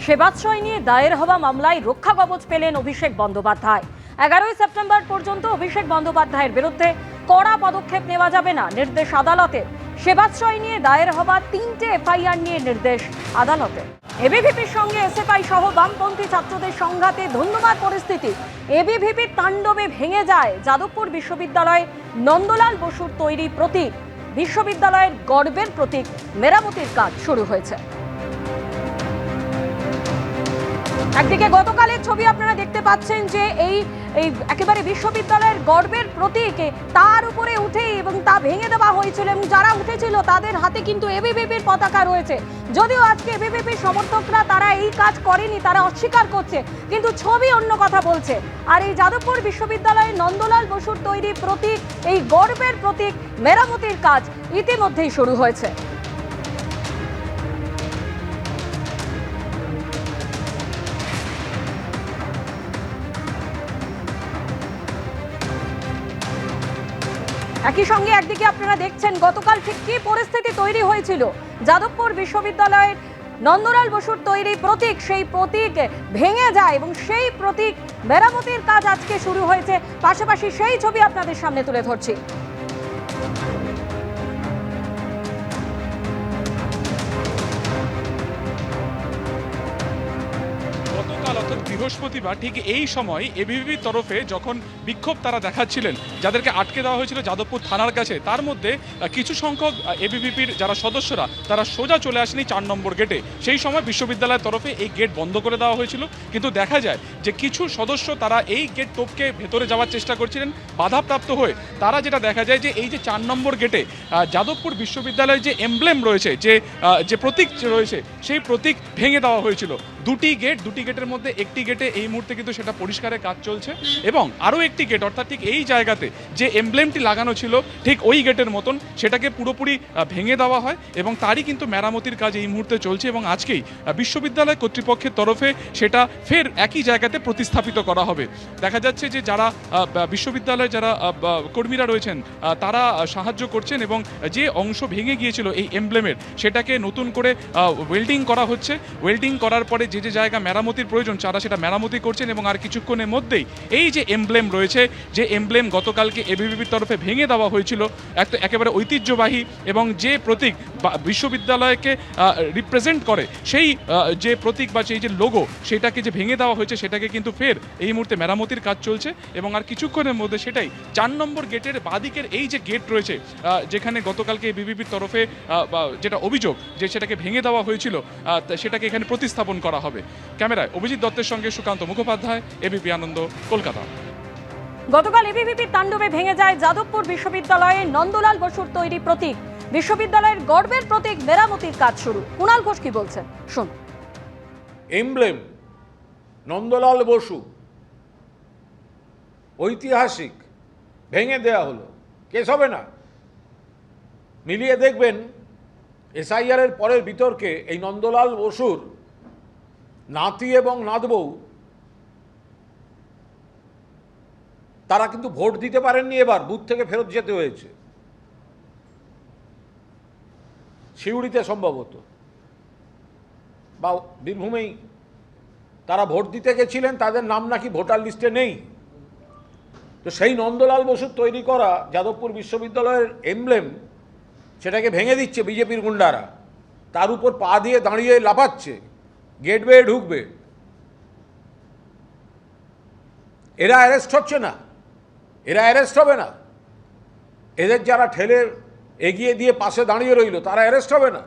সেবাশ্রয় নিয়ে দায়ের হওয়া মামলায় রক্ষা কবচ পেলেন অভিষেক বন্দ্যোপাধ্যায়। 11ই সেপ্টেম্বর পর্যন্ত অভিষেক বন্দ্যোপাধ্যায়ের বিরুদ্ধে কড়া পদক্ষেপ নেওয়া যাবে না, নির্দেশ আদালতের। সেবাশ্রয় নিয়ে দায়ের হওয়া 3টে এফআইআর নিয়ে নির্দেশ আদালতের। এবিভিপির সঙ্গে এসএফআই সহ বামপন্থী ছাত্রদের সংঘাতে ধন্যবাদ পরিস্থিতি। এবিভিপির তাণ্ডবে ভেঙে যায় যাদবপুর বিশ্ববিদ্যালয়ে নন্দলাল বসুর তৈরি প্রতীক। বিশ্ববিদ্যালয়ের গর্বের প্রতীক মেরামতির কাজ শুরু হয়েছে। একদিকে গতকালের ছবি আপনারা দেখতে পাচ্ছেন যে এই একেবারে বিশ্ববিদ্যালয়ের গর্বের প্রতীক, তার উপরে উঠে এবং তা ভেঙে দেওয়া হয়েছিল এবং যারা উঠেছিল তাদের হাতে কিন্তু এবিভিপির পতাকা রয়েছে। যদিও আজকে এবিভিপির সমর্থকরা তারা এই কাজ করেনি, তারা অস্বীকার করছে, কিন্তু ছবি অন্য কথা বলছে। আর এই যাদবপুর বিশ্ববিদ্যালয়ের নন্দলাল বসুর তৈরি প্রতীক, এই গর্বের প্রতীক মেরামতির কাজ ইতিমধ্যেই শুরু হয়েছে। একই সঙ্গে একদিকে আপনারা দেখছেন গতকাল ঠিক কি পরিস্থিতি তৈরি হয়েছিল। যাদবপুর বিশ্ববিদ্যালয়ের নন্দলাল বসুর তৈরি প্রতীক, সেই প্রতীক ভেঙে যায় এবং সেই প্রতীক মেরামতির কাজ আজকে শুরু হয়েছে। পাশাপাশি সেই ছবি আপনাদের সামনে তুলে ধরছি। বৃহস্পতিবার ঠিক এই সময় এবিভিপির তরফে যখন বিক্ষোভ তারা দেখাচ্ছিলেন, যাদেরকে আটকে দেওয়া হয়েছিল যাদবপুর থানার কাছে, তার মধ্যে কিছু সংখ্যক এবিভিপির যারা সদস্যরা তারা সোজা চলে আসেনি 4 নম্বর গেটে। সেই সময় বিশ্ববিদ্যালয়ের তরফে এই গেট বন্ধ করে দেওয়া হয়েছিল, কিন্তু দেখা যায় যে কিছু সদস্য তারা এই গেট টপকে ভেতরে যাওয়ার চেষ্টা করছিলেন, বাধাপ্রাপ্ত হয়ে তারা যেটা দেখা যায় যে এই যে 4 নম্বর গেটে যাদবপুর বিশ্ববিদ্যালয়ের যে এমব্লেম রয়েছে, যে প্রতীক রয়েছে, সেই প্রতীক ভেঙে দেওয়া হয়েছিল। দুটি গেটের মধ্যে একটি গেটে এই মুহূর্তে কিন্তু সেটা পরিষ্কারের কাজ চলছে এবং আরও একটি গেট, অর্থাৎ ঠিক এই জায়গাতে যে এমব্লেমটি লাগানো ছিল ঠিক ওই গেটের মতন, সেটাকে পুরোপুরি ভেঙে দেওয়া হয় এবং তারই কিন্তু মেরামতির কাজ এই মুহূর্তে চলছে এবং আজকেই বিশ্ববিদ্যালয় কর্তৃপক্ষের তরফে সেটা ফের একই জায়গাতে প্রতিস্থাপিত করা হবে। দেখা যাচ্ছে যে যারা বিশ্ববিদ্যালয়ে যারা কর্মীরা রয়েছেন তারা সাহায্য করছেন এবং যে অংশ ভেঙে গিয়েছিল এই এমব্লেমের, সেটাকে নতুন করে ওয়েল্ডিং করা হচ্ছে। ওয়েল্ডিং করার পরে যে জায়গা মেরামতির প্রয়োজন তারা সেটা মেরামতি করছেন এবং আর কিছুক্ষণের মধ্যেই এই যে এমব্লেম রয়েছে, যে এমব্লেম গতকালকে এবিভিপির তরফে ভেঙে দেওয়া হয়েছিল, একেবারে ঐতিহ্যবাহী এবং যে প্রতীক বিশ্ববিদ্যালয়কে রিপ্রেজেন্ট করে, সেই যে প্রতীক বা সেই যে লোগো, সেটাকে যে ভেঙে দেওয়া হয়েছে, সেটাকে কিন্তু ফের এই মুহূর্তে মেরামতির কাজ চলছে এবং আর কিছুক্ষণের মধ্যে সেটাই 4 নম্বর গেটের বাদিকের এই যে গেট রয়েছে, যেখানে গতকালকে এবিভিপির তরফে যেটা অভিযোগ যে সেটাকে ভেঙে দেওয়া হয়েছিল, সেটাকে এখানে প্রতিস্থাপন করা হবে। ক্যামেরায় অভিজিৎ দত্তের সঙ্গে সুকান্ত মুখোপাধ্যায়, এবিপি আনন্দ, কলকাতা। গতকাল এবিভিপির তাণ্ডবে ভেঙে যায় যাদবপুর বিশ্ববিদ্যালয়ে নন্দলাল বসুর তৈরি প্রতীক। বিশ্ববিদ্যালয়ের গর্বের প্রতীক মেরামতির কাজ শুরু। কুণাল ঘোষ কি বলছেন শুন। এমব্লেম নন্দলাল বসু ঐতিহাসিক ভেঙে দেয়া হলো, কেস হবে না। মিলিয়ে দেখবেন এসআইআর পরের বিতর্কে এই নন্দলাল বসুর নাতি এবং নাতবউ তারা কিন্তু ভোট দিতে পারেননি, এবার বুথ থেকে ফেরত যেতে হয়েছে। সিউড়িতে সম্ভবত বা বীরভূমেই তারা ভোট দিতে গেছিলেন, তাদের নাম নাকি ভোটার লিস্টে নেই। তো সেই নন্দলাল বসুর তৈরি করা যাদবপুর বিশ্ববিদ্যালয়ের এমব্লেম, সেটাকে ভেঙে দিচ্ছে বিজেপির গুন্ডারা, তার উপর পা দিয়ে দাঁড়িয়ে লাফাচ্ছে, গেট বেয়ে ঢুকবে। এরা অ্যারেস্ট হচ্ছে না, এরা অ্যারেস্ট হবে না। এদের যারা ঠেলে এগিয়ে দিয়ে পাশে দাঁড়িয়ে রইল, তারা অ্যারেস্ট হবে না।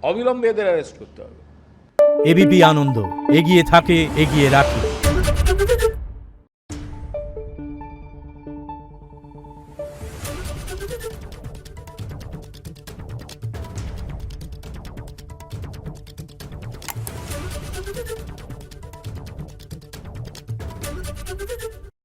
অবিলম্বে এদের অ্যারেস্ট করতে হবে। এবিপি আনন্দ, এগিয়ে থাকে, এগিয়ে রাখে।